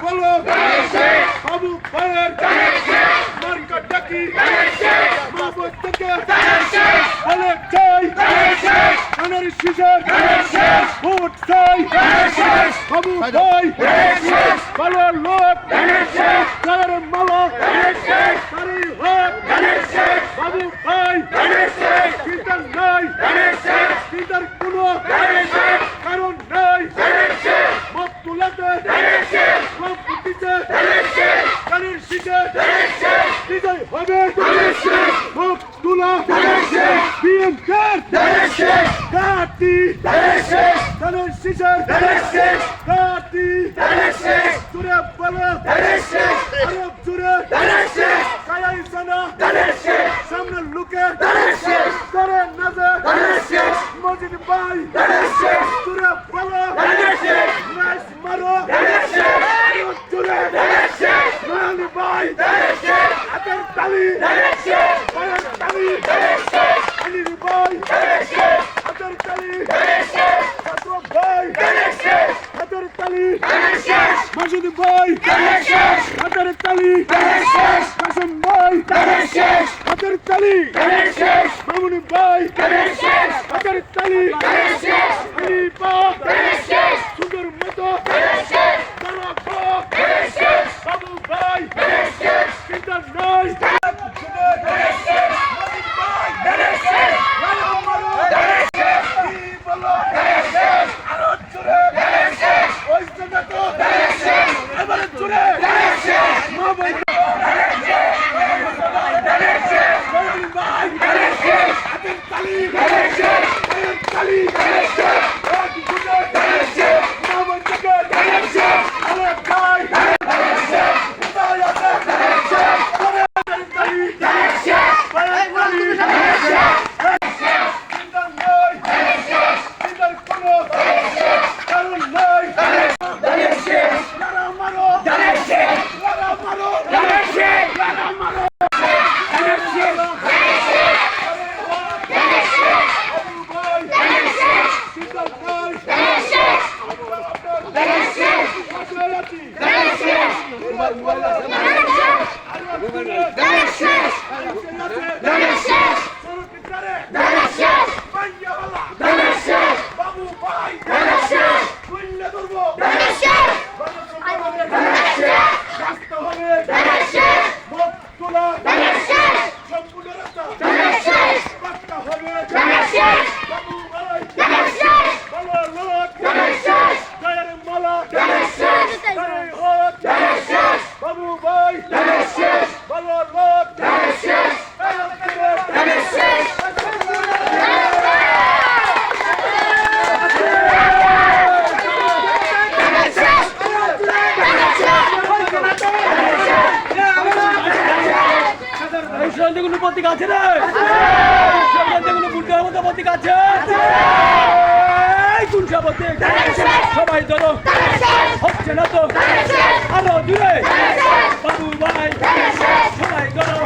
বলো বাবু ভাইয়ের মার্কা ডাকি মাহবুব থেকে বলে চাই ধানের শীষের ভোট চাই বাবু ভাই ভালো লোক তার মালা তারই হোক বাবু ভাই চিন্তার নাই চিন্তার কোনো কারণ নাই মত তুলাতে সব দিতে ধানের শীষে বিজয় হবে মত তুলা বিএনপির ঘাটি ধানের শীষের ঘাটি জুড়ে বলো আরব জুড়ে কায়াই সানা সামনে লুকে করে নজর মজিদ ভাই জুড়ে বলো নাইস মারো আরব জুড়ে মালি ভাই হাতের তালি পায়ের তালি আনির ভাই হাতের তালি ছাত্র ভাই হাতের তালি মজিদ ভাই হাতের তালি কাসম ভাই হাতের তালি মামুনি ভাই হাতের তালি আলিপা সুন্দর মতো বাবু ভাই চিন্তা নাই কোনো প্রতীক আছে রে কোনো বুটের মতো প্রতীক আছে কোন প্রতীক সবাই ধরো হচ্ছে না তো আরো দূরে বাবু ভাই সবাই ধরো